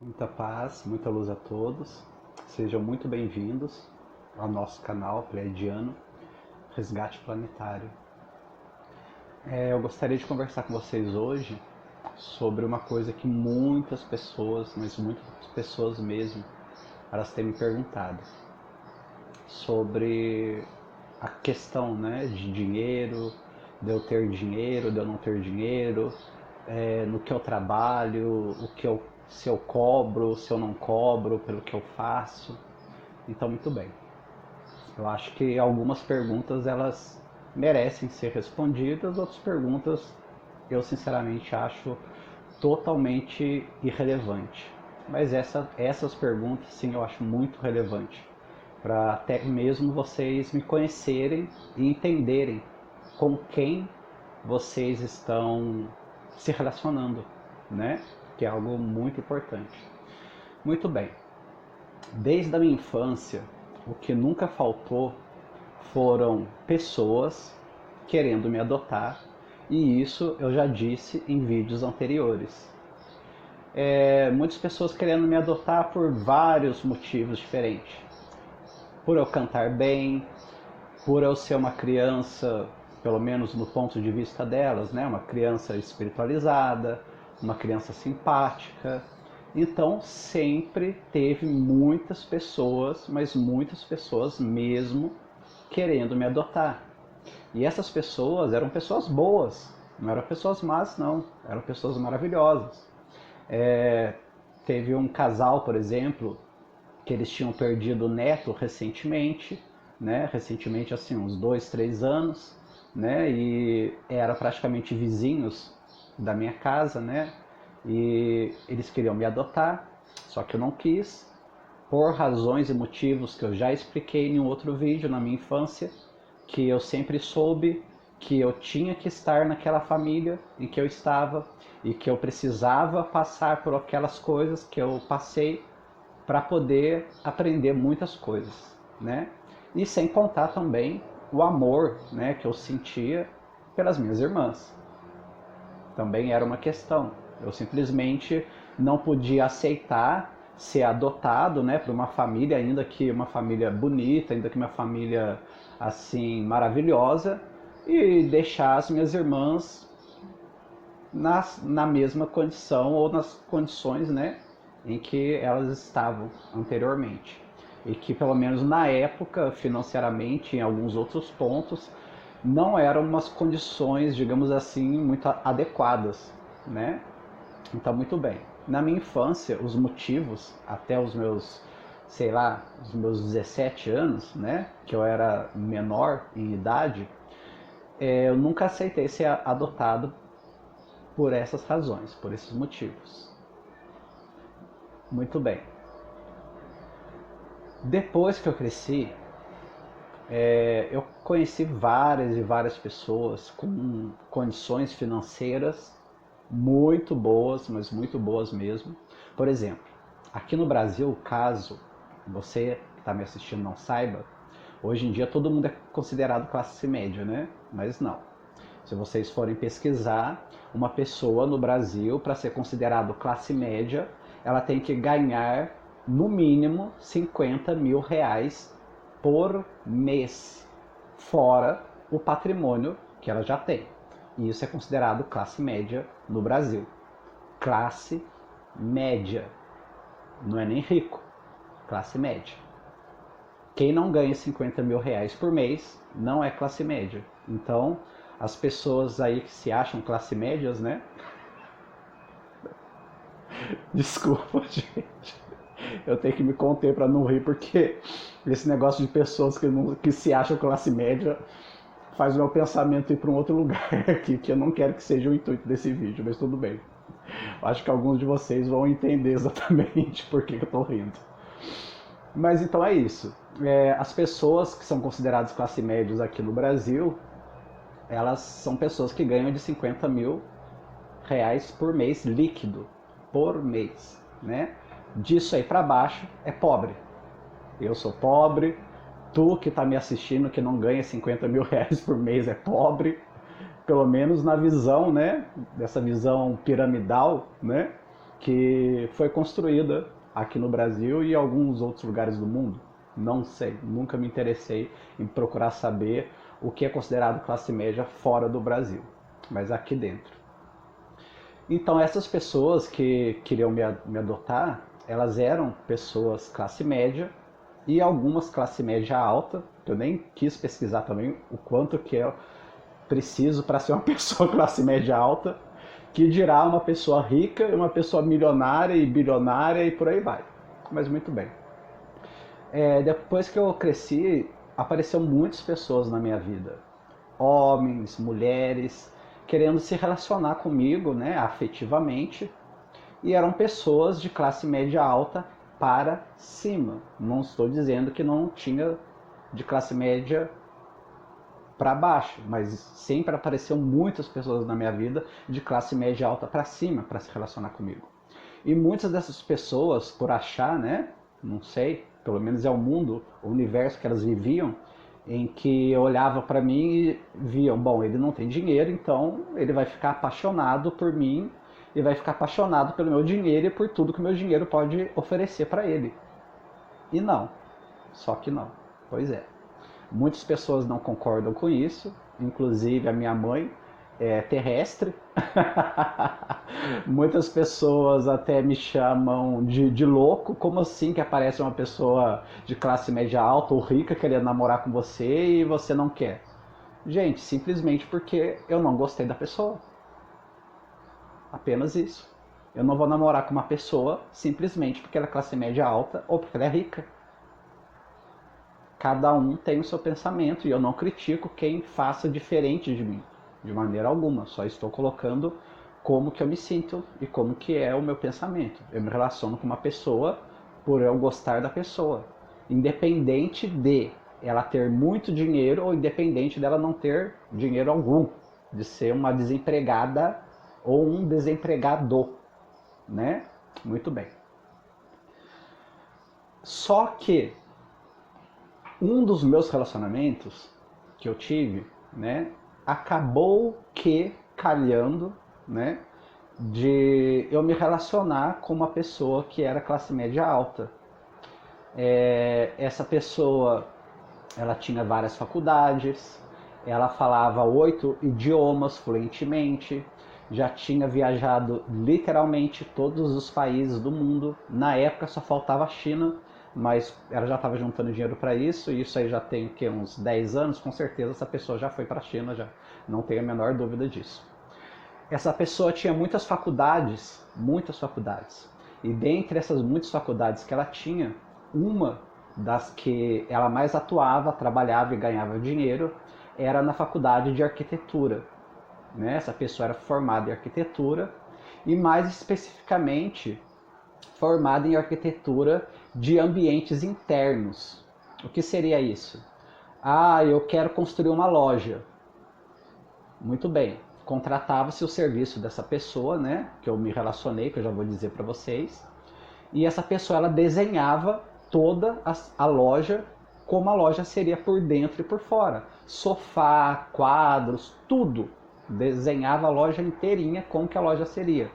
Muita paz, muita luz a todos. Sejam muito bem-vindos ao nosso canal Pleiadiano Resgate Planetário. Eu gostaria de conversar com vocês hoje sobre uma coisa que muitas pessoas, mas muitas pessoas mesmo, elas têm me perguntado. Sobre a questão, né, de dinheiro, de eu ter dinheiro, de eu não ter dinheiro, no que eu trabalho, se eu cobro, se eu não cobro pelo que eu faço. Então, muito bem. Eu acho que algumas perguntas elas merecem ser respondidas, outras perguntas eu sinceramente acho totalmente irrelevante. Mas essas perguntas sim eu acho muito relevante para até mesmo vocês me conhecerem e entenderem com quem vocês estão se relacionando, né? Que é algo muito importante. Muito bem. Desde a minha infância, o que nunca faltou foram pessoas querendo me adotar, e isso eu já disse em vídeos anteriores. Muitas pessoas querendo me adotar por vários motivos diferentes. Por eu cantar bem, por eu ser uma criança, pelo menos no ponto de vista delas, né, uma criança espiritualizada, uma criança simpática. Então sempre teve muitas pessoas, mas muitas pessoas mesmo, querendo me adotar. E essas pessoas eram pessoas boas, não eram pessoas más não, eram pessoas maravilhosas. Teve um casal, por exemplo, que eles tinham perdido o neto recentemente, né? Recentemente, assim, uns 2, 3 anos, né? E era praticamente vizinhos da minha casa, né? E eles queriam me adotar, só que eu não quis, por razões e motivos que eu já expliquei em um outro vídeo na minha infância, que eu sempre soube que eu tinha que estar naquela família em que eu estava e que eu precisava passar por aquelas coisas que eu passei para poder aprender muitas coisas, né? E sem contar também o amor, né, que eu sentia pelas minhas irmãs. Também era uma questão. Eu simplesmente não podia aceitar ser adotado, né, para uma família, ainda que uma família bonita, ainda que uma família assim maravilhosa, e deixar as minhas irmãs na mesma condição ou nas condições, né, em que elas estavam anteriormente. E que, pelo menos na época, financeiramente, em alguns outros pontos, não eram umas condições, digamos assim, muito adequadas, né? Então, muito bem. Na minha infância, os motivos, até os meus, sei lá, os meus 17 anos, né, que eu era menor em idade, eu nunca aceitei ser adotado por essas razões, por esses motivos. Muito bem. Depois que eu cresci, eu conheci várias e várias pessoas com condições financeiras muito boas, mas muito boas mesmo. Por exemplo, aqui no Brasil, caso você que está me assistindo não saiba, hoje em dia todo mundo é considerado classe média, né? Mas não. Se vocês forem pesquisar, uma pessoa no Brasil, para ser considerado classe média, ela tem que ganhar no mínimo 50 mil reais por mês, fora o patrimônio que ela já tem. E isso é considerado classe média no Brasil. Classe média. Não é nem rico. Classe média. Quem não ganha 50 mil reais por mês não é classe média. Então, as pessoas aí que se acham classe médias, né? Desculpa, gente. Eu tenho que me conter para não rir, porque esse negócio de pessoas que se acham classe média faz o meu pensamento ir para um outro lugar aqui, que eu não quero que seja o intuito desse vídeo, mas tudo bem. Acho que alguns de vocês vão entender exatamente por que eu estou rindo. Mas então é isso. As pessoas que são consideradas classe médias aqui no Brasil, elas são pessoas que ganham de 50 mil reais por mês líquido, por mês, né? Disso aí para baixo é pobre. Eu sou pobre, tu que está me assistindo que não ganha 50 mil reais por mês é pobre, pelo menos na visão, né? Dessa visão piramidal, né? que foi construída aqui no Brasil e em alguns outros lugares do mundo. Não sei, nunca me interessei em procurar saber o que é considerado classe média fora do Brasil, mas aqui dentro. Então essas pessoas que queriam me adotar, elas eram pessoas classe média e algumas classe média alta. Eu nem quis pesquisar também o quanto que é preciso para ser uma pessoa classe média alta, que dirá uma pessoa rica e uma pessoa milionária e bilionária e por aí vai. Mas muito bem. Depois que eu cresci, apareceram muitas pessoas na minha vida. Homens, mulheres, querendo se relacionar comigo, né, afetivamente. E eram pessoas de classe média alta para cima. Não estou dizendo que não tinha de classe média para baixo, mas sempre apareceram muitas pessoas na minha vida de classe média alta para cima para se relacionar comigo. E muitas dessas pessoas, por achar, né, não sei, pelo menos é o mundo, o universo que elas viviam, em que eu olhava para mim e viam, bom, ele não tem dinheiro, então ele vai ficar apaixonado por mim e vai ficar apaixonado pelo meu dinheiro e por tudo que o meu dinheiro pode oferecer para ele. E não, só que não, pois é. Muitas pessoas não concordam com isso, inclusive a minha mãe é terrestre. Muitas pessoas até me chamam de louco. Como assim que aparece uma pessoa de classe média alta ou rica querendo namorar com você e você não quer? Gente, simplesmente porque eu não gostei da pessoa. Apenas isso. Eu não vou namorar com uma pessoa simplesmente porque ela é classe média alta ou porque ela é rica. Cada um tem o seu pensamento e eu não critico quem faça diferente de mim, de maneira alguma. Só estou colocando como que eu me sinto e como que é o meu pensamento. Eu me relaciono com uma pessoa por eu gostar da pessoa, independente de ela ter muito dinheiro ou independente dela não ter dinheiro algum, de ser uma desempregada ou um desempregado, né? Muito bem. Só que um dos meus relacionamentos que eu tive, né, acabou que calhando, né, de eu me relacionar com uma pessoa que era classe média alta. Essa pessoa, ela tinha várias faculdades, ela falava 8 idiomas fluentemente, já tinha viajado literalmente todos os países do mundo. Na época só faltava a China, mas ela já estava juntando dinheiro para isso, e isso aí já tem que, uns 10 anos, com certeza essa pessoa já foi para a China, já não tenho a menor dúvida disso. Essa pessoa tinha muitas faculdades, e dentre essas muitas faculdades que ela tinha, uma das que ela mais atuava, trabalhava e ganhava dinheiro, era na faculdade de arquitetura. Né? Essa pessoa era formada em arquitetura e mais especificamente formada em arquitetura de ambientes internos. O que seria isso? Eu quero construir uma loja. Muito bem, contratava-se o serviço dessa pessoa, né, que eu me relacionei, que eu já vou dizer para vocês, e essa pessoa ela desenhava toda a loja, como a loja seria por dentro e por fora. Sofá, quadros, tudo. Desenhava a loja inteirinha como que a loja seria.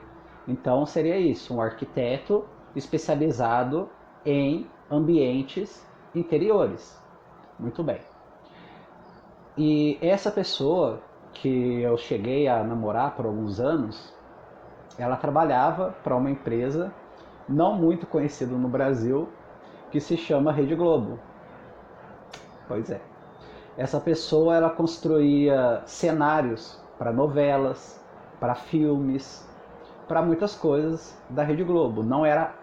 Então seria isso, um arquiteto especializado em ambientes interiores. Muito bem. E essa pessoa que eu cheguei a namorar por alguns anos, ela trabalhava para uma empresa não muito conhecida no Brasil, que se chama Rede Globo. Pois é. Essa pessoa ela construía cenários para novelas, para filmes, para muitas coisas da Rede Globo. Não era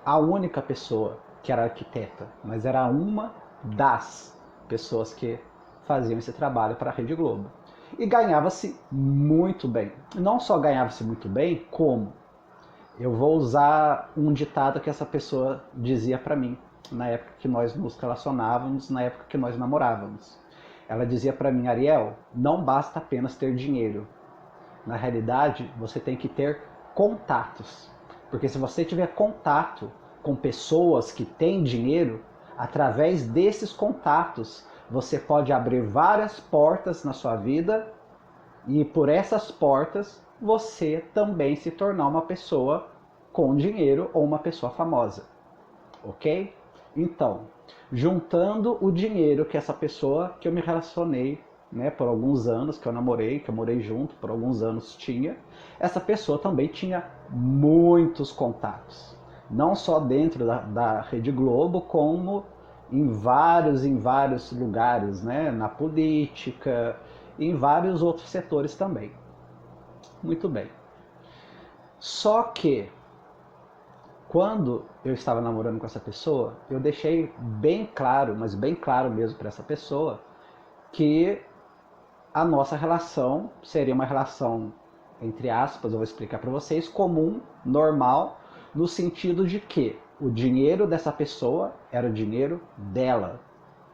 a única pessoa que era arquiteta, mas era uma das pessoas que faziam esse trabalho para a Rede Globo. E ganhava-se muito bem. Não só ganhava-se muito bem, como eu vou usar um ditado que essa pessoa dizia para mim na época que nós nos relacionávamos, na época que nós namorávamos. Ela dizia para mim: Ariel, não basta apenas ter dinheiro. Na realidade, você tem que ter contatos. Porque se você tiver contato com pessoas que têm dinheiro, através desses contatos, você pode abrir várias portas na sua vida e por essas portas você também se tornar uma pessoa com dinheiro ou uma pessoa famosa, ok? Então, juntando o dinheiro que essa pessoa que eu me relacionei, né, por alguns anos, que eu namorei, que eu morei junto por alguns anos tinha, essa pessoa também tinha muitos contatos. Não só dentro da Rede Globo, como em vários lugares, né, na política, em vários outros setores também. Muito bem. Só que, quando eu estava namorando com essa pessoa, eu deixei bem claro, mas bem claro mesmo para essa pessoa, que a nossa relação seria uma relação, entre aspas, eu vou explicar para vocês, comum, normal, no sentido de que o dinheiro dessa pessoa era o dinheiro dela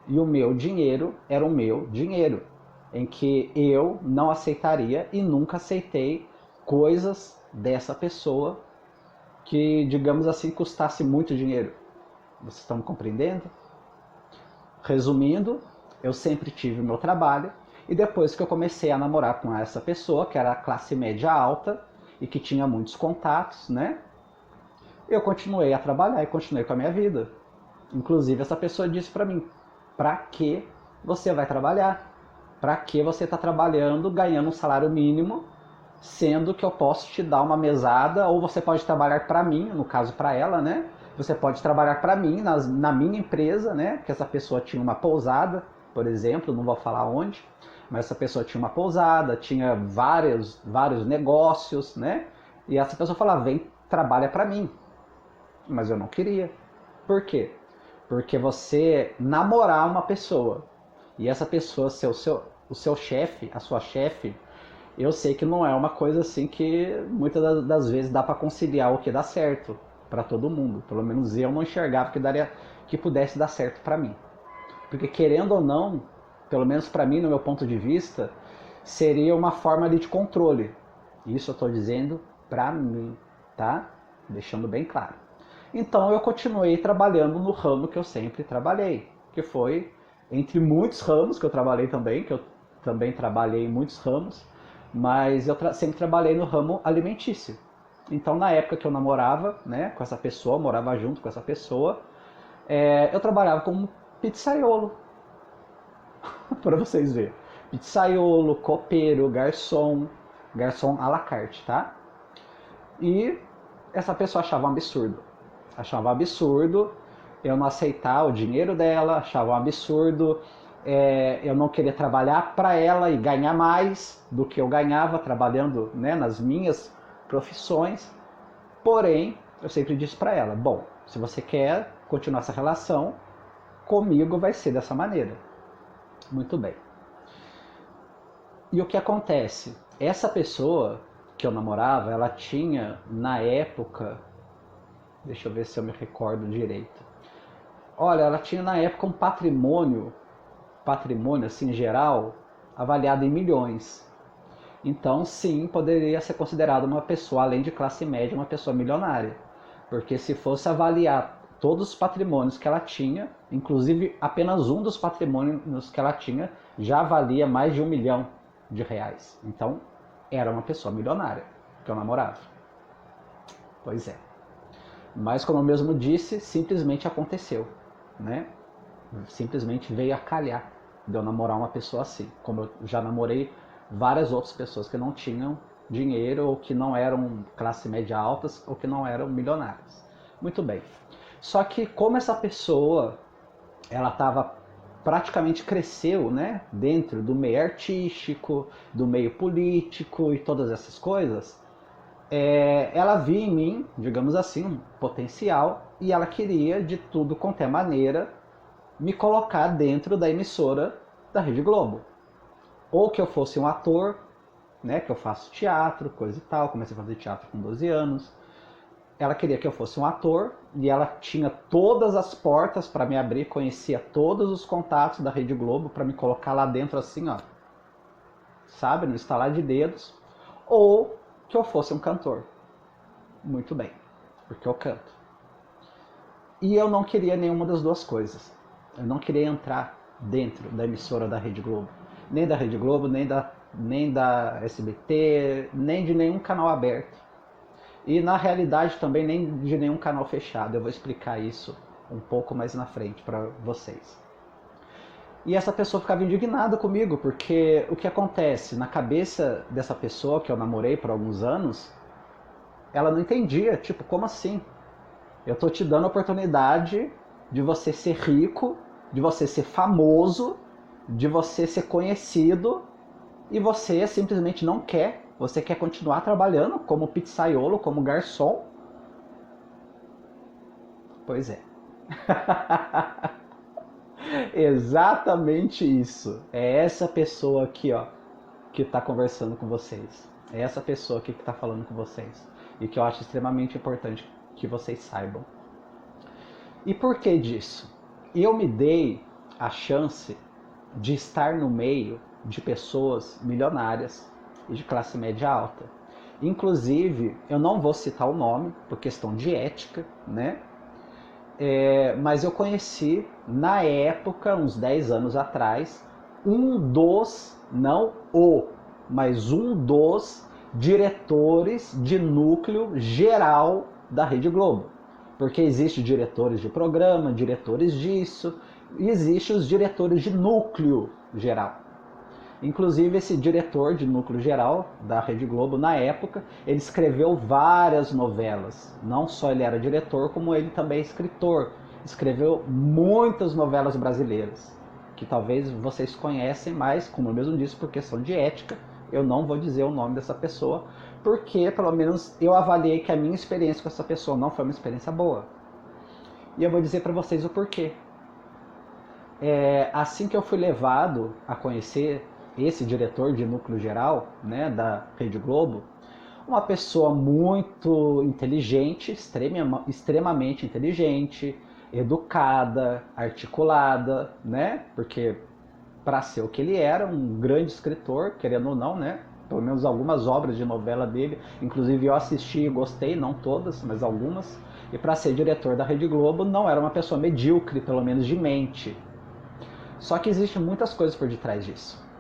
e o meu dinheiro era o meu dinheiro, em que eu não aceitaria e nunca aceitei coisas dessa pessoa que, digamos assim, custasse muito dinheiro. Vocês estão me compreendendo? Resumindo, eu sempre tive o meu trabalho e depois que eu comecei a namorar com essa pessoa, que era classe média alta e que tinha muitos contatos, né? Eu continuei a trabalhar e continuei com a minha vida. Inclusive, essa pessoa disse para mim: pra que você vai trabalhar? Pra que você está trabalhando, ganhando um salário mínimo, sendo que eu posso te dar uma mesada, ou você pode trabalhar para mim, no caso para ela, né? Você pode trabalhar para mim na minha empresa, né? Que essa pessoa tinha uma pousada, por exemplo, não vou falar onde, mas essa pessoa tinha uma pousada, tinha vários negócios, né? E essa pessoa falava: vem, trabalha para mim. Mas eu não queria. Por quê? Porque você namorar uma pessoa e essa pessoa ser o seu chefe, a sua chefe, eu sei que não é uma coisa assim que muitas das vezes dá para conciliar o que dá certo para todo mundo. Pelo menos eu não enxergava que pudesse dar certo para mim. Porque querendo ou não, pelo menos para mim, no meu ponto de vista, seria uma forma ali de controle. Isso eu estou dizendo para mim, tá? Deixando bem claro. Então eu continuei trabalhando no ramo que eu sempre trabalhei, que foi entre muitos ramos que eu trabalhei também, que eu também trabalhei em muitos ramos, mas eu sempre trabalhei no ramo alimentício. Então na época que eu namorava, né, com essa pessoa, morava junto com essa pessoa, eu trabalhava como pizzaiolo, para vocês verem. Pizzaiolo, copeiro, garçom à la carte, tá? E essa pessoa achava um absurdo. Achava um absurdo eu não aceitar o dinheiro dela, achava um absurdo eu não querer trabalhar para ela e ganhar mais do que eu ganhava trabalhando, né, nas minhas profissões. Porém, eu sempre disse para ela: bom, se você quer continuar essa relação, comigo vai ser dessa maneira. Muito bem. E o que acontece? Essa pessoa que eu namorava, ela tinha, na época, deixa eu ver se eu me recordo direito. Olha, ela tinha na época um patrimônio assim, geral, avaliado em milhões. Então, sim, poderia ser considerada uma pessoa, além de classe média, uma pessoa milionária. Porque se fosse avaliar todos os patrimônios que ela tinha, inclusive apenas um dos patrimônios que ela tinha, já valia mais de R$ 1 milhão. Então, era uma pessoa milionária que eu namorava. Pois é. Mas, como eu mesmo disse, simplesmente aconteceu, né? Simplesmente veio a calhar de eu namorar uma pessoa assim. Como eu já namorei várias outras pessoas que não tinham dinheiro, ou que não eram classe média altas, ou que não eram milionárias. Muito bem. Só que como essa pessoa, ela estava praticamente cresceu, né, dentro do meio artístico, do meio político e todas essas coisas, ela via em mim, digamos assim, um potencial, e ela queria de tudo quanto é maneira me colocar dentro da emissora da Rede Globo. Ou que eu fosse um ator, né, que eu faço teatro, coisa e tal, comecei a fazer teatro com 12 anos. Ela queria que eu fosse um ator e ela tinha todas as portas para me abrir, conhecia todos os contatos da Rede Globo para me colocar lá dentro assim, ó, sabe, no estalar de dedos. Ou que eu fosse um cantor. Muito bem, porque eu canto. E eu não queria nenhuma das duas coisas. Eu não queria entrar dentro da emissora da Rede Globo. Nem da Rede Globo, nem da SBT, nem de nenhum canal aberto. E na realidade também nem de nenhum canal fechado. Eu vou explicar isso um pouco mais na frente para vocês. E essa pessoa ficava indignada comigo, porque o que acontece? Na cabeça dessa pessoa que eu namorei por alguns anos, ela não entendia, tipo, como assim? Eu tô te dando a oportunidade de você ser rico, de você ser famoso, de você ser conhecido, e você simplesmente não quer. Você quer continuar trabalhando como pizzaiolo, como garçom? Pois é. Exatamente isso. É essa pessoa aqui, ó, que está conversando com vocês. É essa pessoa aqui que está falando com vocês. E que eu acho extremamente importante que vocês saibam. E por que disso? Eu me dei a chance de estar no meio de pessoas milionárias e de classe média alta. Inclusive, eu não vou citar o nome por questão de ética, né? Mas eu conheci na época, uns 10 anos atrás, mas um dos diretores de núcleo geral da Rede Globo. Porque existe diretores de programa, diretores disso, e existe os diretores de núcleo geral. Inclusive esse diretor de núcleo geral da Rede Globo, na época, ele escreveu várias novelas. Não só ele era diretor, como ele também é escritor. Escreveu muitas novelas brasileiras, que talvez vocês conhecem, mas, como eu mesmo disse, por questão de ética, eu não vou dizer o nome dessa pessoa, porque pelo menos eu avaliei que a minha experiência com essa pessoa não foi uma experiência boa. E eu vou dizer para vocês o porquê. Assim que eu fui levado a conhecer esse diretor de núcleo geral, né, da Rede Globo, uma pessoa muito inteligente, extremamente inteligente, educada, articulada, né, porque para ser o que ele era, um grande escritor, querendo ou não, né, pelo menos algumas obras de novela dele, inclusive eu assisti e gostei, não todas, mas algumas, e para ser diretor da Rede Globo não era uma pessoa medíocre, pelo menos de mente. Só que existem muitas coisas por detrás disso.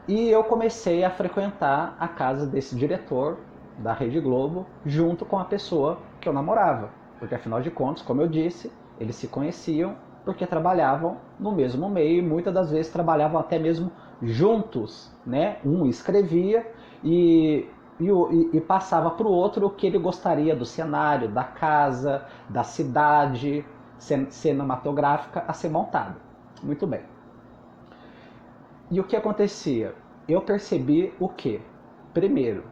E eu comecei a frequentar a casa desse diretor da Rede Globo junto com a pessoa que eu namorava. Porque afinal de contas, como eu disse, eles se conheciam porque trabalhavam no mesmo meio e muitas das vezes trabalhavam até mesmo juntos, né? Um escrevia e passava para o outro o que ele gostaria do cenário, da casa, da cidade cinematográfica a ser montada. Muito bem. E o que acontecia? Eu percebi o quê? Primeiro,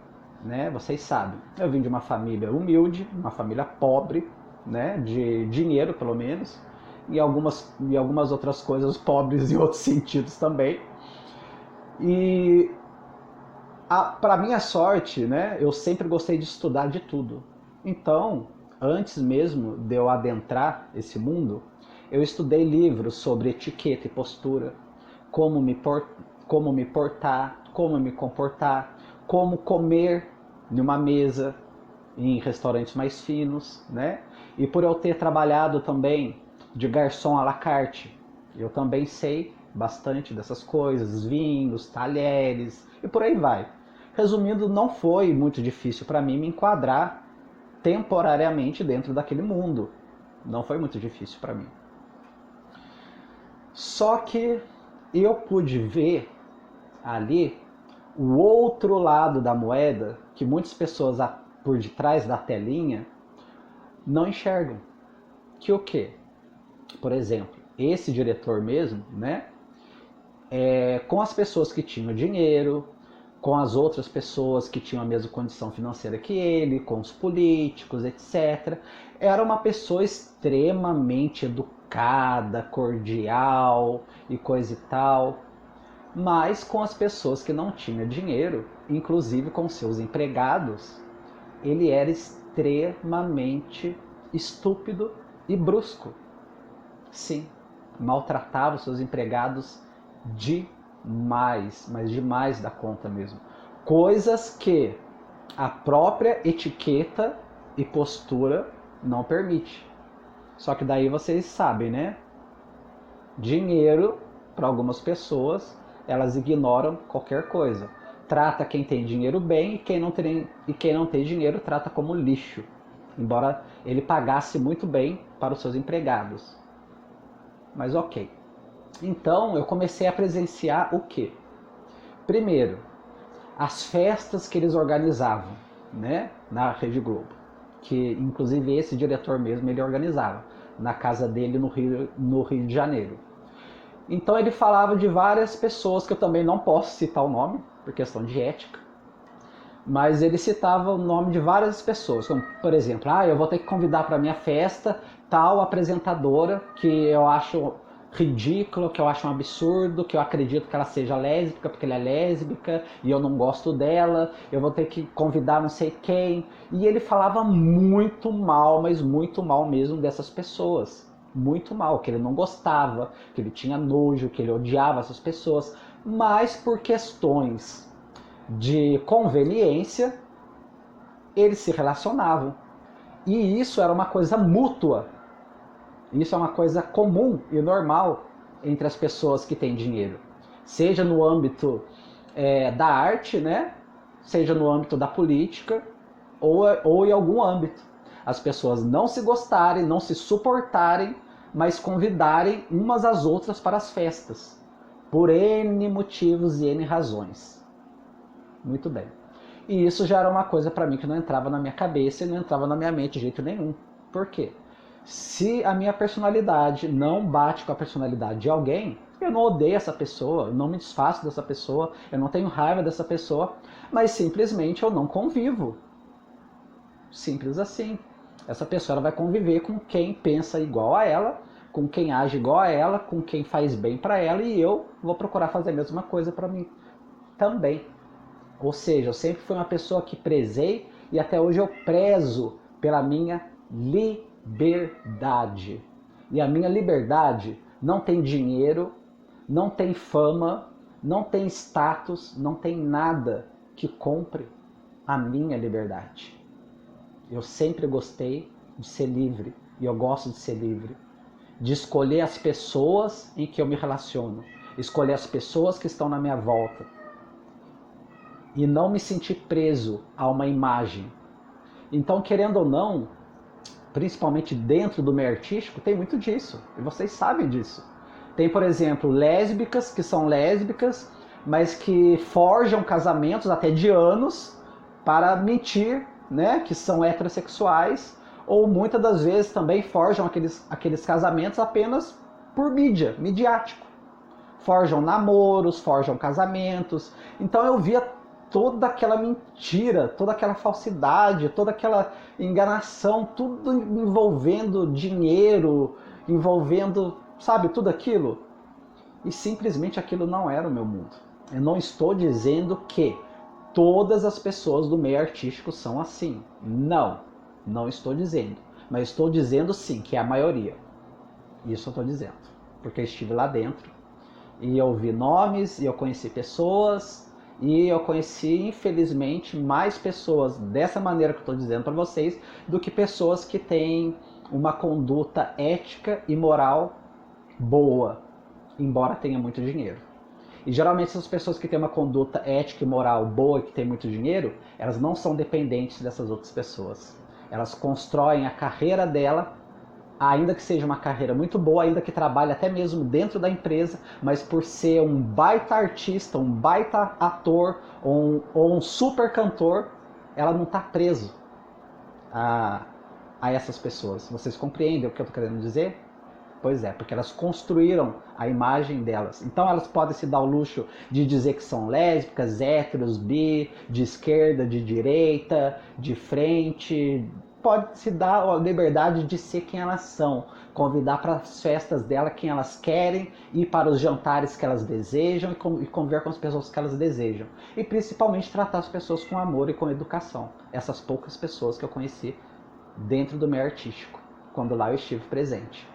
né, vocês sabem, eu vim de uma família humilde, uma família pobre, né, de dinheiro pelo menos, e algumas outras coisas pobres em outros sentidos também. E para minha sorte, né, eu sempre gostei de estudar de tudo. Então, antes mesmo de eu adentrar esse mundo, eu estudei livros sobre etiqueta e postura, como me portar, como me comportar, como comer numa mesa em restaurantes mais finos, né? E por eu ter trabalhado também de garçom à la carte, eu também sei bastante dessas coisas, vinhos, talheres e por aí vai. Resumindo, não foi muito difícil para mim me enquadrar temporariamente dentro daquele mundo. Não foi muito difícil para mim. Só que eu pude ver ali o outro lado da moeda que muitas pessoas por detrás da telinha não enxergam. Que o quê? Por exemplo, esse diretor mesmo, né? Com as pessoas que tinham dinheiro, com as outras pessoas que tinham a mesma condição financeira que ele, com os políticos, etc. Era uma pessoa extremamente educada, cordial e coisa e tal. Mas com as pessoas que não tinham dinheiro, inclusive com seus empregados, ele era extremamente estúpido e brusco. Sim, maltratava os seus empregados demais, mas demais da conta mesmo. Coisas que a própria etiqueta e postura não permite. Só que daí vocês sabem, né? Dinheiro, para algumas pessoas, elas ignoram qualquer coisa. trata quem tem dinheiro bem e quem não tem dinheiro trata como lixo, embora ele pagasse muito bem para os seus empregados. Mas ok. Então eu comecei a presenciar o quê? Primeiro, as festas que eles organizavam, né, na Rede Globo, que inclusive esse diretor mesmo ele organizava na casa dele no Rio de Janeiro. Então ele falava de várias pessoas que eu também não posso citar o nome por questão de ética, mas ele citava o nome de várias pessoas, como por exemplo, eu vou ter que convidar para minha festa tal apresentadora que eu acho ridículo, que eu acho um absurdo, que eu acredito que ela seja lésbica porque ela é lésbica e eu não gosto dela, eu vou ter que convidar não sei quem. E ele falava muito mal, mas muito mal mesmo dessas pessoas. Muito mal, que ele não gostava, que ele tinha nojo, que ele odiava essas pessoas, mas por questões de conveniência, eles se relacionavam. E isso era uma coisa mútua. Isso é uma coisa comum e normal entre as pessoas que têm dinheiro. Seja no âmbito da arte, né? Seja no âmbito da política ou em algum âmbito. As pessoas não se gostarem, não se suportarem, mas convidarem umas às outras para as festas. Por N motivos e N razões. Muito bem. E isso já era uma coisa para mim que não entrava na minha cabeça e não entrava na minha mente de jeito nenhum. Por quê? Se a minha personalidade não bate com a personalidade de alguém, eu não odeio essa pessoa, eu não me desfaço dessa pessoa, eu não tenho raiva dessa pessoa, mas simplesmente eu não convivo. Simples assim. Essa pessoa ela vai conviver com quem pensa igual a ela, com quem age igual a ela, com quem faz bem para ela, e eu vou procurar fazer a mesma coisa para mim também. Ou seja, eu sempre fui uma pessoa que prezei e até hoje eu prezo pela minha liberdade. E a minha liberdade não tem dinheiro, não tem fama, não tem status, não tem nada que compre a minha liberdade. Eu sempre gostei de ser livre e eu gosto de ser livre. De escolher as pessoas em que eu me relaciono, escolher as pessoas que estão na minha volta. E não me sentir preso a uma imagem. Então, querendo ou não, principalmente dentro do meio artístico, tem muito disso. E vocês sabem disso. Tem, por exemplo, lésbicas que são lésbicas, mas que forjam casamentos até de anos para mentir, né, que são heterossexuais, ou muitas das vezes também forjam aqueles casamentos apenas por mídia, midiático. Forjam namoros, forjam casamentos. Então eu via toda aquela mentira, toda aquela falsidade, toda aquela enganação, tudo envolvendo dinheiro, envolvendo, sabe, tudo aquilo. E simplesmente aquilo não era o meu mundo. Eu não estou dizendo que todas as pessoas do meio artístico são assim. Não estou dizendo. Mas estou dizendo sim, que é a maioria. Isso eu estou dizendo. Porque eu estive lá dentro e eu vi nomes, e eu conheci pessoas, e eu conheci, infelizmente, mais pessoas dessa maneira que eu estou dizendo para vocês, do que pessoas que têm uma conduta ética e moral boa, embora tenha muito dinheiro. E geralmente essas pessoas que têm uma conduta ética e moral boa e que têm muito dinheiro, elas não são dependentes dessas outras pessoas. Elas constroem a carreira dela, ainda que seja uma carreira muito boa, ainda que trabalhe até mesmo dentro da empresa, mas por ser um baita artista, um baita ator ou um super cantor, ela não está preso a essas pessoas. Vocês compreendem o que eu estou querendo dizer? Pois é, porque elas construíram a imagem delas. Então elas podem se dar o luxo de dizer que são lésbicas, héteros, bi, de esquerda, de direita, de frente. Pode se dar a liberdade de ser quem elas são. Convidar para as festas dela quem elas querem, ir para os jantares que elas desejam e conviver com as pessoas que elas desejam. E principalmente tratar as pessoas com amor e com educação. Essas poucas pessoas que eu conheci dentro do meio artístico, quando lá eu estive presente.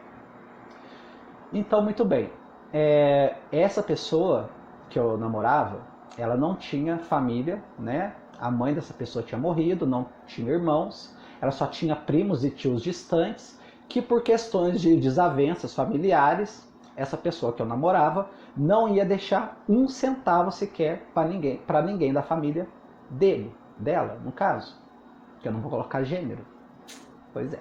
Então, muito bem, essa pessoa que eu namorava, ela não tinha família, né? A mãe dessa pessoa tinha morrido, não tinha irmãos, ela só tinha primos e tios distantes, que por questões de desavenças familiares, essa pessoa que eu namorava não ia deixar um centavo sequer para ninguém da família dela, no caso. Que eu não vou colocar gênero. Pois é.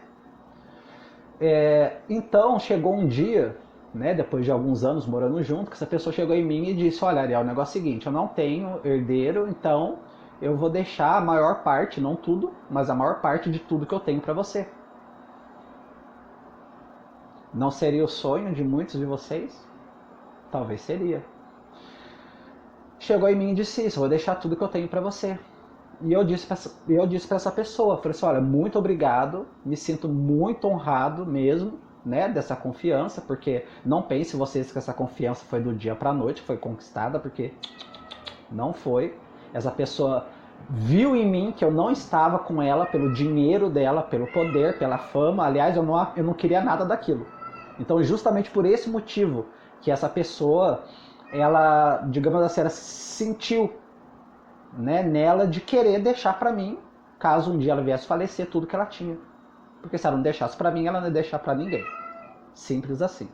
Então chegou um dia, né, depois de alguns anos morando junto, que essa pessoa chegou em mim e disse: olha, Ariel, o negócio é o seguinte, eu não tenho herdeiro, então eu vou deixar a maior parte, não tudo, mas a maior parte de tudo que eu tenho para você. Não seria o sonho de muitos de vocês? Talvez seria. Chegou em mim e disse isso: eu vou deixar tudo que eu tenho para você. E eu disse para essa pessoa, falei assim: olha, muito obrigado, me sinto muito honrado mesmo, né, dessa confiança, porque não pense vocês que essa confiança foi do dia para a noite, foi conquistada, porque não foi. Essa pessoa viu em mim que eu não estava com ela pelo dinheiro dela, pelo poder, pela fama. Aliás, eu não queria nada daquilo. Então, justamente por esse motivo que essa pessoa, ela, digamos assim, ela sentiu, né, nela de querer deixar para mim, caso um dia ela viesse falecer, tudo que ela tinha. Porque se ela não deixasse para mim, ela não ia deixar para ninguém. Simples assim.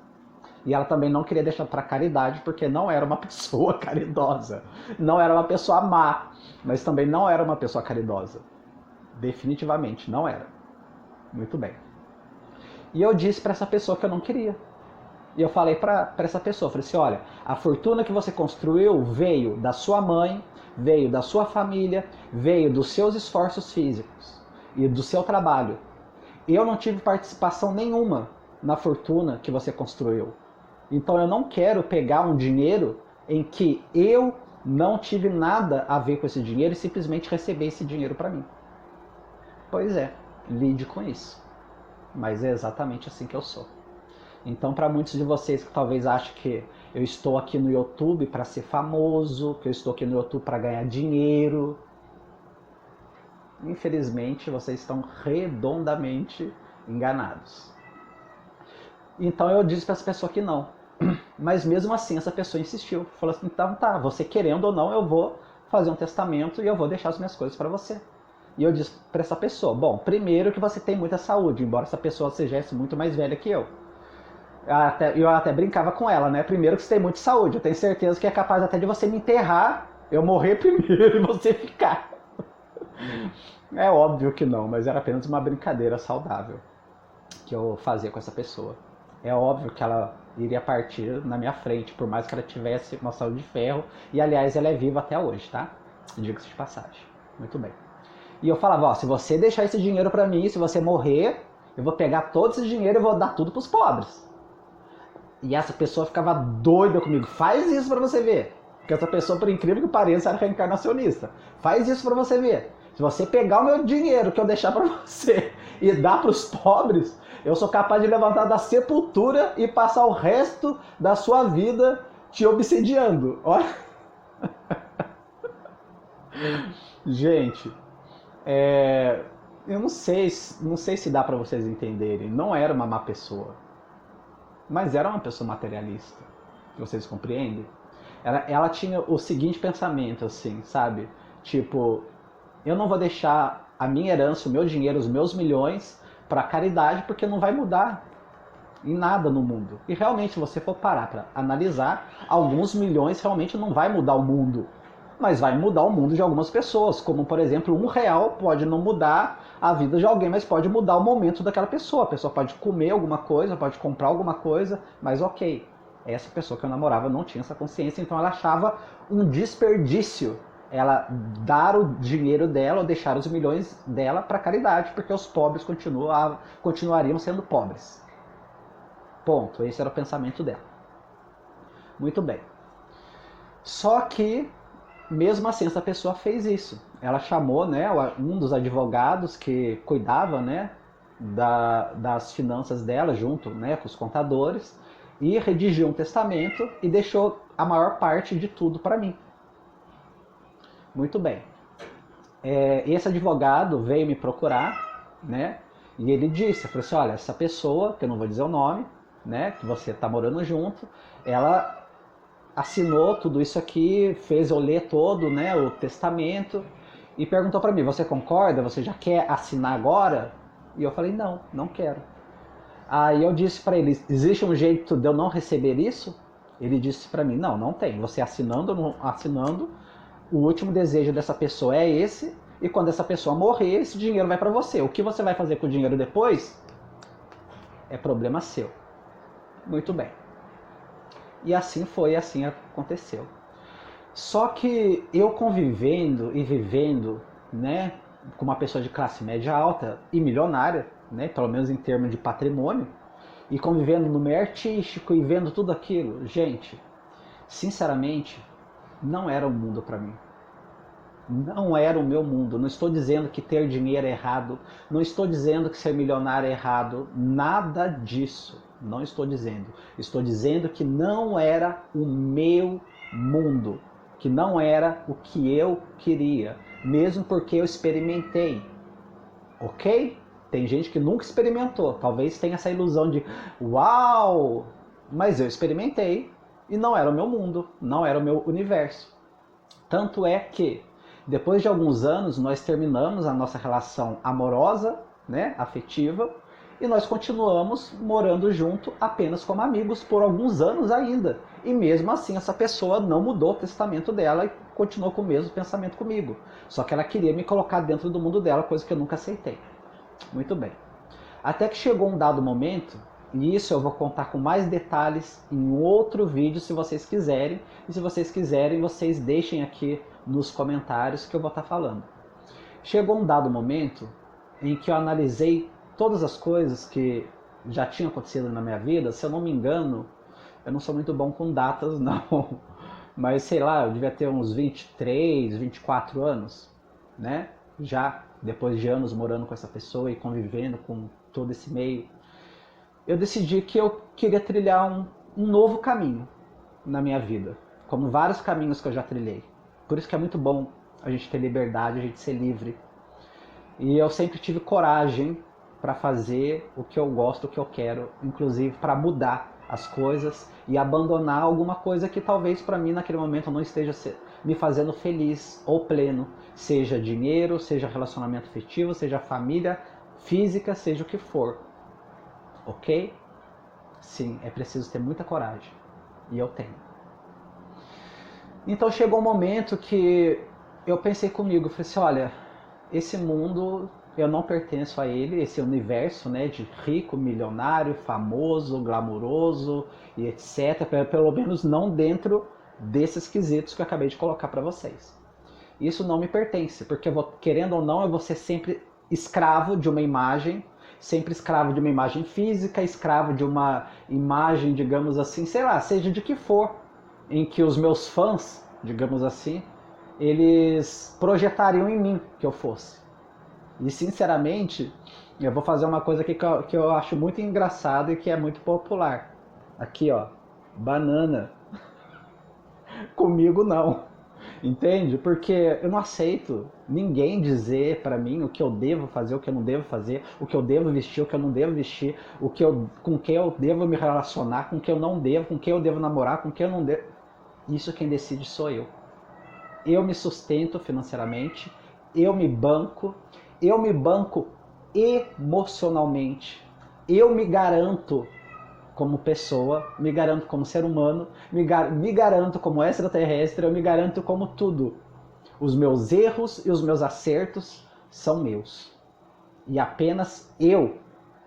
E ela também não queria deixar para caridade, porque não era uma pessoa caridosa. Não era uma pessoa má, mas também não era uma pessoa caridosa. Definitivamente não era. Muito bem. E eu disse para essa pessoa que eu não queria. E eu falei para essa pessoa, falei assim: olha, a fortuna que você construiu veio da sua mãe, veio da sua família, veio dos seus esforços físicos e do seu trabalho. Eu não tive participação nenhuma na fortuna que você construiu. Então eu não quero pegar um dinheiro em que eu não tive nada a ver com esse dinheiro e simplesmente receber esse dinheiro para mim. Pois é, lide com isso. Mas é exatamente assim que eu sou. Então, para muitos de vocês que talvez achem que eu estou aqui no YouTube para ser famoso, que eu estou aqui no YouTube para ganhar dinheiro, infelizmente vocês estão redondamente enganados. Então eu disse para essa pessoa que não. Mas mesmo assim essa pessoa insistiu. Falou assim: então tá, você querendo ou não, eu vou fazer um testamento e eu vou deixar as minhas coisas para você. E eu disse para essa pessoa: bom, primeiro que você tem muita saúde, embora essa pessoa seja muito mais velha que eu. Eu até brincava com ela, né? Primeiro que você tem muita saúde, eu tenho certeza que é capaz até de você me enterrar, eu morrer primeiro e você ficar. É óbvio que não, mas era apenas uma brincadeira saudável que eu fazia com essa pessoa. É óbvio que ela iria partir na minha frente, por mais que ela tivesse uma saúde de ferro. E aliás, ela é viva até hoje, tá? Diga-se de passagem. Muito bem. E eu falava: ó, se você deixar esse dinheiro pra mim, se você morrer, eu vou pegar todo esse dinheiro e vou dar tudo pros pobres. E essa pessoa ficava doida comigo: faz isso pra você ver. Porque essa pessoa, por incrível que pareça, era reencarnacionista. Faz isso pra você ver. Se você pegar o meu dinheiro que eu deixar pra você e dar pros pobres, eu sou capaz de levantar da sepultura e passar o resto da sua vida te obsediando. Olha. Gente, eu não sei se dá pra vocês entenderem. Não era uma má pessoa. Mas era uma pessoa materialista. Vocês compreendem? Ela tinha o seguinte pensamento, assim, sabe? Tipo, eu não vou deixar a minha herança, o meu dinheiro, os meus milhões para caridade, porque não vai mudar em nada no mundo. E realmente, se você for parar para analisar, alguns milhões realmente não vai mudar o mundo. Mas vai mudar o mundo de algumas pessoas. Como, por exemplo, R$1 pode não mudar a vida de alguém, mas pode mudar o momento daquela pessoa. A pessoa pode comer alguma coisa, pode comprar alguma coisa, mas ok. Essa pessoa que eu namorava não tinha essa consciência, então ela achava um desperdício ela dar o dinheiro dela ou deixar os milhões dela para caridade, porque os pobres continuariam sendo pobres. Ponto. Esse era o pensamento dela. Muito bem. Só que, mesmo assim, essa pessoa fez isso. Ela chamou, né, um dos advogados que cuidava, né, das finanças dela, junto, né, com os contadores, e redigiu um testamento e deixou a maior parte de tudo para mim. Muito bem. Esse advogado veio me procurar, né? E ele disse, eu falei assim: olha, essa pessoa, que eu não vou dizer o nome, né, que você está morando junto, ela assinou tudo isso aqui, fez eu ler todo, né, o testamento, e perguntou para mim: você concorda? Você já quer assinar agora? E eu falei: não, não quero. Aí eu disse para ele, existe um jeito de eu não receber isso? Ele disse para mim, não, não tem. Você assinando, o último desejo dessa pessoa é esse, e quando essa pessoa morrer, esse dinheiro vai para você. O que você vai fazer com o dinheiro depois é problema seu. Muito bem. E assim foi, assim aconteceu. Só que eu convivendo e vivendo, né, com uma pessoa de classe média alta e milionária, né, pelo menos em termos de patrimônio, e convivendo no meio artístico e vendo tudo aquilo, gente, sinceramente, não era o mundo para mim. Não era o meu mundo. Não estou dizendo que ter dinheiro é errado, não estou dizendo que ser milionário é errado, nada disso. Não estou dizendo. Estou dizendo que não era o meu mundo, que não era o que eu queria, mesmo porque eu experimentei. Ok? Tem gente que nunca experimentou, talvez tenha essa ilusão de uau, mas eu experimentei e não era o meu mundo, não era o meu universo. Tanto é que depois de alguns anos nós terminamos a nossa relação amorosa, né, afetiva, e nós continuamos morando junto apenas como amigos por alguns anos ainda. E mesmo assim essa pessoa não mudou o testamento dela e continuou com o mesmo pensamento comigo. Só que ela queria me colocar dentro do mundo dela, coisa que eu nunca aceitei. Muito bem. Até que chegou um dado momento, e isso eu vou contar com mais detalhes em outro vídeo se vocês quiserem. E se vocês quiserem, vocês deixem aqui nos comentários que eu vou estar falando. Chegou um dado momento em que eu analisei todas as coisas que já tinham acontecido na minha vida. Se eu não me engano, eu não sou muito bom com datas não, mas sei lá, eu devia ter uns 23, 24 anos, né? Já depois de anos morando com essa pessoa e convivendo com todo esse meio, eu decidi que eu queria trilhar um novo caminho na minha vida, como vários caminhos que eu já trilhei. Por isso que é muito bom a gente ter liberdade, a gente ser livre. E eu sempre tive coragem para fazer o que eu gosto, o que eu quero, inclusive para mudar as coisas e abandonar alguma coisa que talvez para mim naquele momento não esteja me fazendo feliz ou pleno, seja dinheiro, seja relacionamento afetivo, seja família física, seja o que for. Ok? Sim, é preciso ter muita coragem. E eu tenho. Então chegou um momento que eu pensei comigo, falei assim, olha, esse mundo, eu não pertenço a ele, esse universo, né, de rico, milionário, famoso, glamuroso e etc. Pelo menos não dentro desses quesitos que eu acabei de colocar para vocês. Isso não me pertence, porque eu vou, querendo ou não, eu vou ser sempre escravo de uma imagem, sempre escravo de uma imagem física, escravo de uma imagem, digamos assim, sei lá, seja de que for, em que os meus fãs, digamos assim, eles projetariam em mim que eu fosse. E sinceramente, eu vou fazer uma coisa aqui que eu acho muito engraçado e que é muito popular. Aqui ó, banana. Comigo não. Entende? Porque eu não aceito ninguém dizer pra mim o que eu devo fazer, o que eu não devo fazer, o que eu devo vestir, o que eu não devo vestir, com quem eu devo me relacionar, com quem eu não devo, com quem eu devo namorar, com quem eu não devo. Isso quem decide sou eu. Eu me sustento financeiramente, eu me banco emocionalmente, eu me garanto como pessoa, me garanto como ser humano, me garanto como extraterrestre, eu me garanto como tudo. Os meus erros e os meus acertos são meus. E apenas eu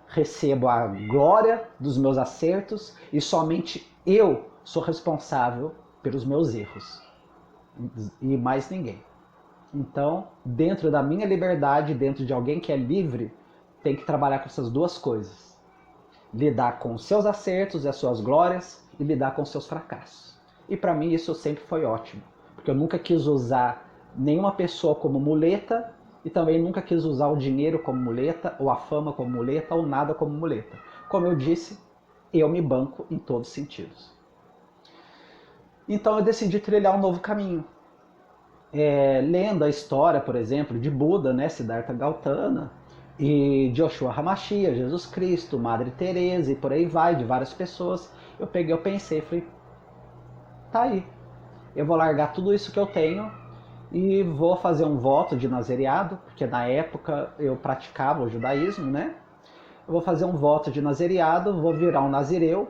recebo a glória dos meus acertos e somente eu sou responsável pelos meus erros. E mais ninguém. Então, dentro da minha liberdade, dentro de alguém que é livre, tem que trabalhar com essas duas coisas. Lidar com os seus acertos e as suas glórias e lidar com os seus fracassos. E para mim isso sempre foi ótimo, porque eu nunca quis usar nenhuma pessoa como muleta e também nunca quis usar o dinheiro como muleta, ou a fama como muleta, ou nada como muleta. Como eu disse, eu me banco em todos os sentidos. Então eu decidi trilhar um novo caminho. Lendo a história, por exemplo, de Buda, né, Siddhartha Gautama, e de Yoshua Hamashia, Jesus Cristo, Madre Teresa e por aí vai, de várias pessoas, eu pensei, falei, tá aí, eu vou largar tudo isso que eu tenho e vou fazer um voto de nazereado, porque na época eu praticava o judaísmo, né? eu vou fazer um voto de nazereado, vou virar um nazireu.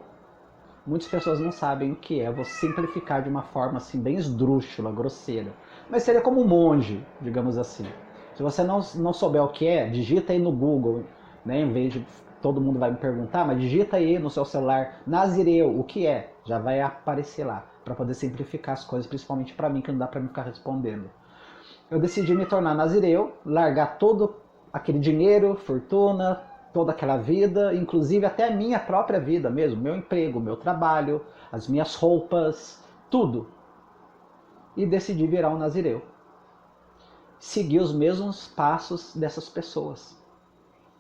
Muitas pessoas não sabem o que é, eu vou simplificar de uma forma assim bem esdrúxula, grosseira. Mas seria como um monge, digamos assim. Se você não souber o que é, digita aí no Google, né? Em vez de todo mundo vai me perguntar, mas digita aí no seu celular, nazireu, o que é? Já vai aparecer lá, para poder simplificar as coisas, principalmente para mim, que não dá para me ficar respondendo. Eu decidi me tornar nazireu, largar todo aquele dinheiro, fortuna, toda aquela vida, inclusive até a minha própria vida mesmo, meu emprego, meu trabalho, as minhas roupas, tudo. E decidi virar um nazireu. Seguir os mesmos passos dessas pessoas.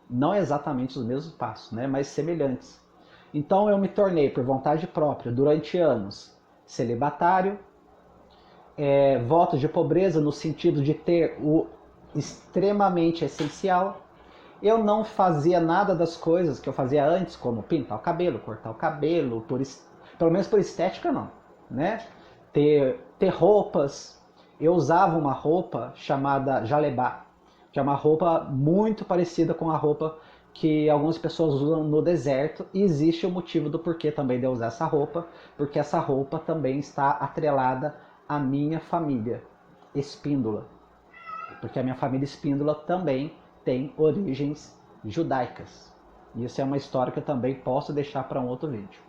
Não exatamente os mesmos passos, né, mas semelhantes. Então eu me tornei, por vontade própria, durante anos, celibatário, voto de pobreza no sentido de ter o extremamente essencial. Eu não fazia nada das coisas que eu fazia antes, como pintar o cabelo, cortar o cabelo, pelo menos por estética não, né? Ter roupas. Eu usava uma roupa chamada jalebá, que é uma roupa muito parecida com a roupa que algumas pessoas usam no deserto, e existe o motivo do porquê também de eu usar essa roupa, porque essa roupa também está atrelada à minha família Espíndola, porque a minha família Espíndola também tem origens judaicas. Isso é uma história que eu também posso deixar para um outro vídeo.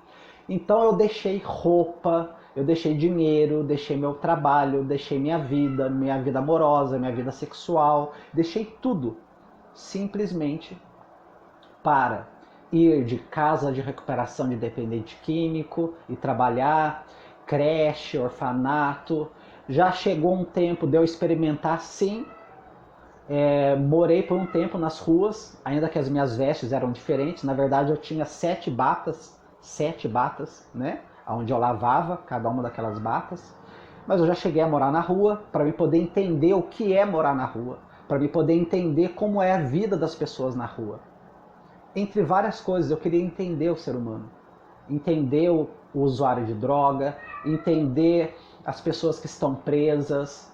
Então eu deixei roupa, eu deixei dinheiro, deixei meu trabalho, deixei minha vida amorosa, minha vida sexual, deixei tudo simplesmente para ir de casa de recuperação de dependente químico e trabalhar, creche, orfanato. Já chegou um tempo de eu experimentar sim. Morei por um tempo nas ruas, ainda que as minhas vestes eram diferentes. Na verdade eu tinha 7 batas, né? Onde eu lavava cada uma daquelas batas. Mas eu já cheguei a morar na rua, para me poder entender o que é morar na rua, para me poder entender como é a vida das pessoas na rua. Entre várias coisas, eu queria entender o ser humano, entender o usuário de droga, entender as pessoas que estão presas,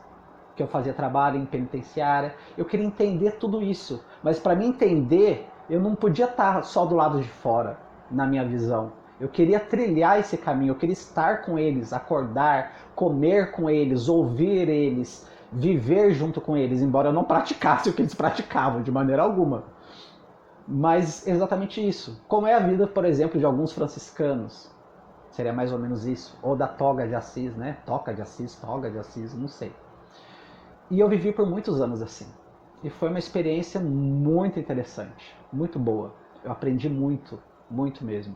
que eu fazia trabalho em penitenciária. Eu queria entender tudo isso, mas para me entender, eu não podia estar só do lado de fora, na minha visão. Eu queria trilhar esse caminho, eu queria estar com eles, acordar, comer com eles, ouvir eles, viver junto com eles, embora eu não praticasse o que eles praticavam de maneira alguma. Mas exatamente isso. Como é a vida, por exemplo, de alguns franciscanos? Seria mais ou menos isso. Ou da toga de Assis, né? Toga de Assis, não sei. E eu vivi por muitos anos assim. E foi uma experiência muito interessante, muito boa. Eu aprendi muito, muito mesmo.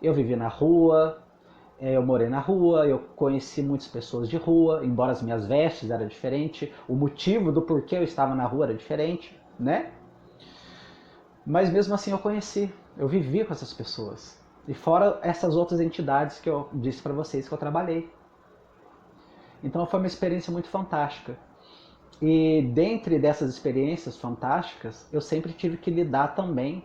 Eu vivi na rua, eu morei na rua, eu conheci muitas pessoas de rua, embora as minhas vestes eram diferentes, o motivo do porquê eu estava na rua era diferente, né? Mas mesmo assim eu vivi com essas pessoas. E fora essas outras entidades que eu disse para vocês que eu trabalhei. Então foi uma experiência muito fantástica. E dentre dessas experiências fantásticas, eu sempre tive que lidar também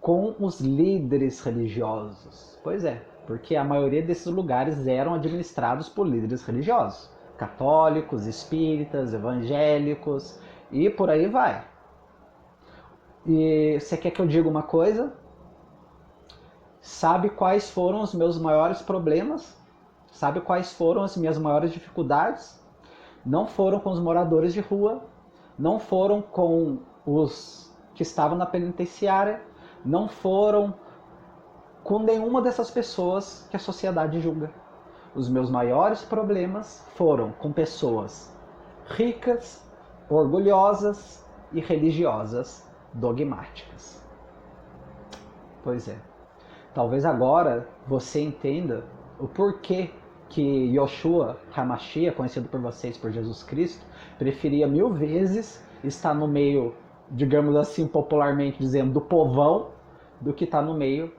com os líderes religiosos. Pois é, porque a maioria desses lugares eram administrados por líderes religiosos. Católicos, espíritas, evangélicos e por aí vai. E você quer que eu diga uma coisa? Sabe quais foram os meus maiores problemas? Sabe quais foram as minhas maiores dificuldades? Não foram com os moradores de rua, não foram com os que estavam na penitenciária, não foram com nenhuma dessas pessoas que a sociedade julga. Os meus maiores problemas foram com pessoas ricas, orgulhosas e religiosas dogmáticas. Pois é. Talvez agora você entenda o porquê que Yoshua HaMashiach, conhecido por vocês por Jesus Cristo, preferia 1000 vezes estar no meio, digamos assim, popularmente dizendo, do povão, do que estar no meio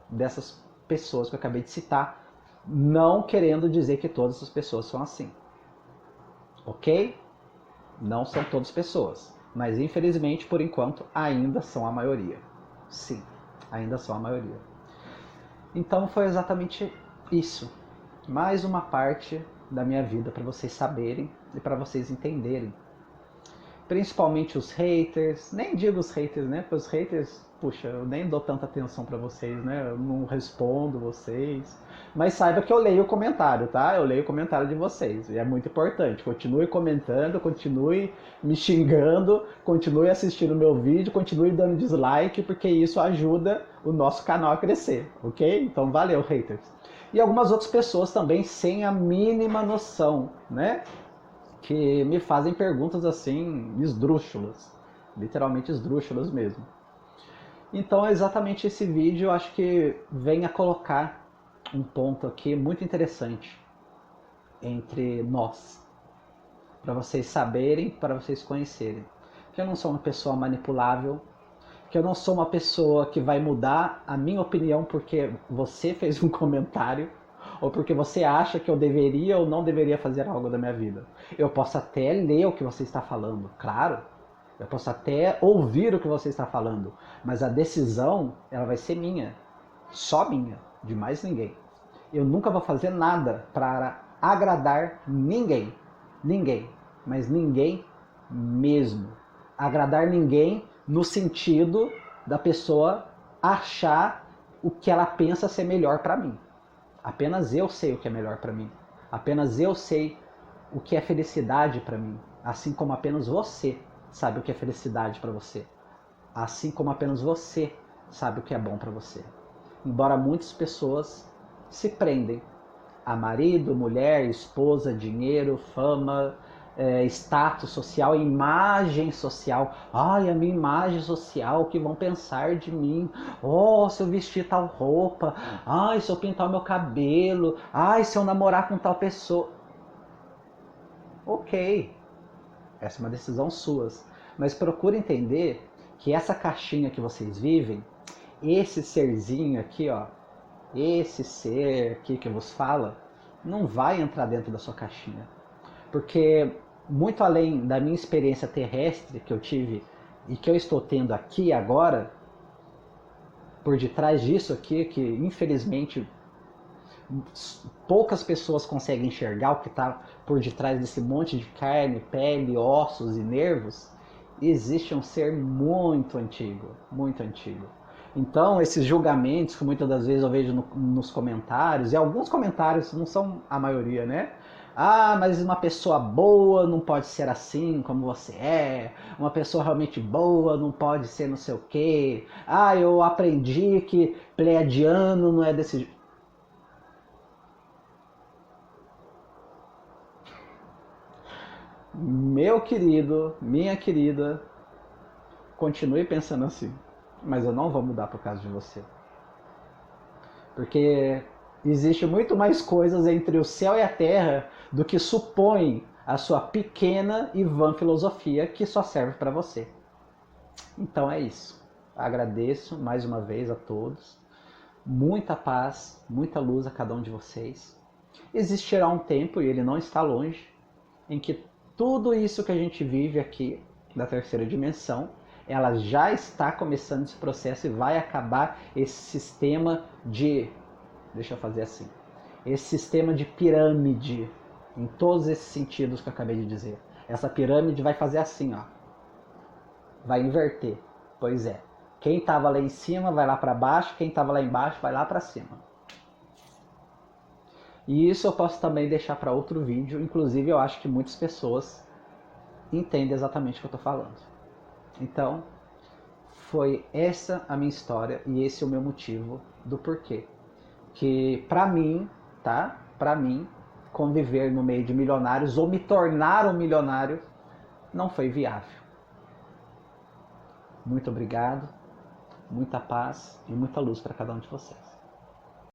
dessas pessoas que eu acabei de citar, não querendo dizer que todas essas pessoas são assim. Ok? Não são todas pessoas, mas infelizmente, por enquanto, ainda são a maioria. Sim, ainda são a maioria. Então foi exatamente isso. Mais uma parte da minha vida para vocês saberem e para vocês entenderem. Principalmente os haters, nem digo os haters, né? Porque os haters puxa, eu nem dou tanta atenção para vocês, né? Eu não respondo vocês. Mas saiba que eu leio o comentário, tá? Eu leio o comentário de vocês. E é muito importante. Continue comentando, continue me xingando, continue assistindo o meu vídeo, continue dando dislike, porque isso ajuda o nosso canal a crescer, ok? Então valeu, haters. E algumas outras pessoas também sem a mínima noção, né? Que me fazem perguntas assim, esdrúxulas. Literalmente esdrúxulas mesmo. Então, exatamente esse vídeo eu acho que vem a colocar um ponto aqui muito interessante entre nós, para vocês saberem, para vocês conhecerem. Que eu não sou uma pessoa manipulável, que eu não sou uma pessoa que vai mudar a minha opinião porque você fez um comentário, ou porque você acha que eu deveria ou não deveria fazer algo da minha vida. Eu posso até ler o que você está falando, claro. Eu posso até ouvir o que você está falando, mas a decisão, ela vai ser minha, só minha, de mais ninguém. Eu nunca vou fazer nada para agradar ninguém, mas ninguém mesmo. Agradar ninguém no sentido da pessoa achar o que ela pensa ser melhor para mim. Apenas eu sei o que é melhor para mim. Apenas eu sei o que é felicidade para mim, assim como apenas você sabe o que é felicidade para você, assim como apenas você sabe o que é bom para você. Embora muitas pessoas se prendem a marido, mulher, esposa, dinheiro, fama, status social, imagem social. Ai, a minha imagem social, o que vão pensar de mim? Oh, se eu vestir tal roupa. Ai, se eu pintar o meu cabelo. Ai, se eu namorar com tal pessoa. Ok, essa é uma decisão sua. Mas procure entender que essa caixinha que vocês vivem, esse serzinho aqui, ó, esse ser aqui que vos fala, não vai entrar dentro da sua caixinha. Porque muito além da minha experiência terrestre que eu tive e que eu estou tendo aqui agora, por detrás disso aqui, que infelizmente poucas pessoas conseguem enxergar o que está por detrás desse monte de carne, pele, ossos e nervos, existe um ser muito antigo, muito antigo. Então, esses julgamentos que muitas das vezes eu vejo nos comentários, e alguns comentários não são a maioria, né? Ah, mas uma pessoa boa não pode ser assim como você é. Uma pessoa realmente boa não pode ser não sei o quê. Ah, eu aprendi que pleiadiano não é desse jeito. Meu querido, minha querida, continue pensando assim. Mas eu não vou mudar por causa de você. Porque existe muito mais coisas entre o céu e a terra do que supõe a sua pequena e vã filosofia que só serve para você. Então é isso. Agradeço mais uma vez a todos. Muita paz, muita luz a cada um de vocês. Existirá um tempo, e ele não está longe, em que tudo isso que a gente vive aqui, da terceira dimensão, ela já está começando esse processo e vai acabar esse sistema de... Deixa eu fazer assim. Esse sistema de pirâmide, em todos esses sentidos que eu acabei de dizer. Essa pirâmide vai fazer assim, ó. Vai inverter. Pois é. Quem estava lá em cima vai lá para baixo, quem estava lá embaixo vai lá para cima. E isso eu posso também deixar para outro vídeo. Inclusive, eu acho que muitas pessoas entendem exatamente o que eu estou falando. Então, foi essa a minha história e esse é o meu motivo do porquê. Que para mim, tá? Para mim, conviver no meio de milionários ou me tornar um milionário não foi viável. Muito obrigado, muita paz e muita luz para cada um de vocês.